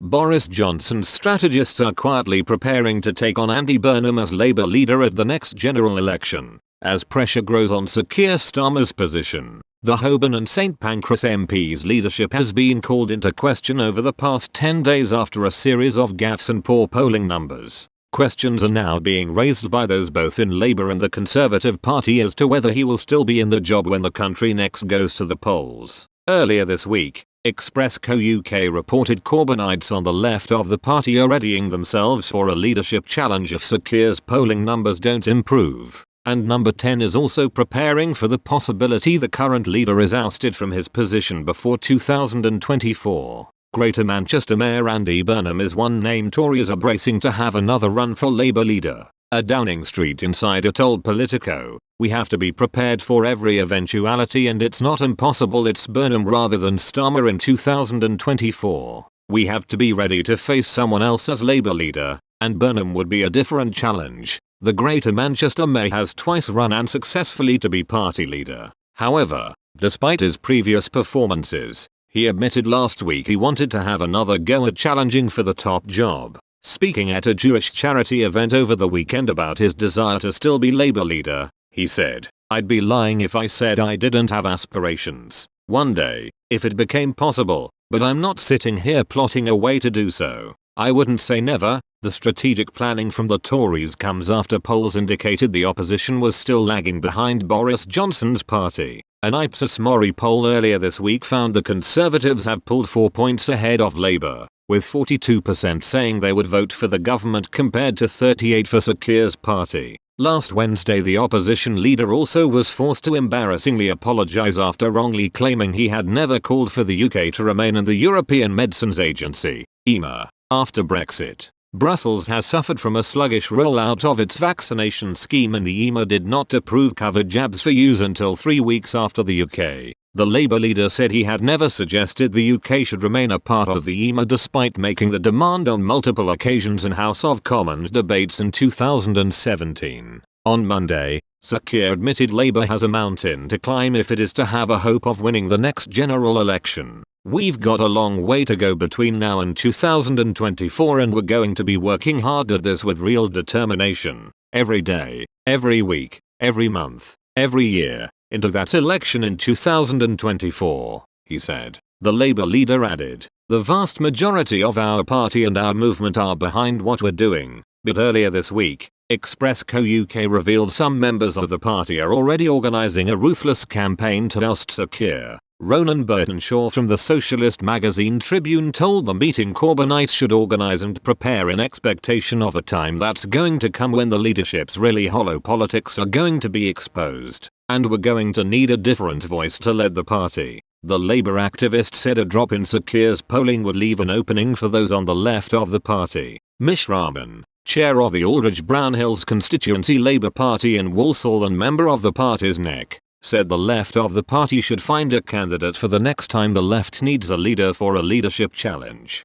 Boris Johnson's strategists are quietly preparing to take on Andy Burnham as Labour leader at the next general election, as pressure grows on Sir Keir Starmer's position. The Holborn and St Pancras MP's leadership has been called into question over the past 10 days after a series of gaffes and poor polling numbers. Questions are now being raised by those both in Labour and the Conservative Party as to whether he will still be in the job when the country next goes to the polls. Earlier this week, Express Co UK reported Corbynites on the left of the party are readying themselves for a leadership challenge if Sir Keir's polling numbers don't improve. And No10 is also preparing for the possibility the current leader is ousted from his position before 2024. Greater Manchester Mayor Andy Burnham is one name Tories are bracing to have another run for Labour leader. A Downing Street insider told Politico, "We have to be prepared for every eventuality and it's not impossible it's Burnham rather than Starmer in 2024. We have to be ready to face someone else as Labour leader, and Burnham would be a different challenge." The Greater Manchester Mayor has twice run unsuccessfully to be party leader. However, despite his previous performances, he admitted last week he wanted to have another go at challenging for the top job. Speaking at a Jewish charity event over the weekend about his desire to still be Labour leader, he said, "I'd be lying if I said I didn't have aspirations. One day, if it became possible, but I'm not sitting here plotting a way to do so. I wouldn't say never." The strategic planning from the Tories comes after polls indicated the opposition was still lagging behind Boris Johnson's party. An Ipsos Mori poll earlier this week found the Conservatives have pulled 4 points ahead of Labour, with 42% saying they would vote for the government compared to 38% for Sir Keir's party. Last Wednesday the opposition leader also was forced to embarrassingly apologise after wrongly claiming he had never called for the UK to remain in the European Medicines Agency, EMA, after Brexit. Brussels has suffered from a sluggish rollout of its vaccination scheme and the EMA did not approve covered jabs for use until 3 weeks after the UK. The Labour leader said he had never suggested the UK should remain a part of the EMA despite making the demand on multiple occasions in House of Commons debates in 2017. On Monday, Sir Keir admitted Labour has a mountain to climb if it is to have a hope of winning the next general election. "We've got a long way to go between now and 2024 and we're going to be working hard at this with real determination, every day, every week, every month, every year, into that election in 2024, he said. The Labour leader added, "The vast majority of our party and our movement are behind what we're doing." But earlier this week, Express Co UK revealed some members of the party are already organising a ruthless campaign to oust Sir Keir. Ronan Burtonshaw from the socialist magazine Tribune told the meeting Corbynites should organise and prepare in expectation of a time that's going to come when the leadership's really hollow politics are going to be exposed, and we're going to need a different voice to lead the party. The Labour activist said a drop in Sir Keir's polling would leave an opening for those on the left of the party. Mish Rahman, chair of the Aldridge Brownhills constituency Labour Party in Walsall and member of the party's NEC, said the left of the party should find a candidate for the next time the left needs a leader for a leadership challenge.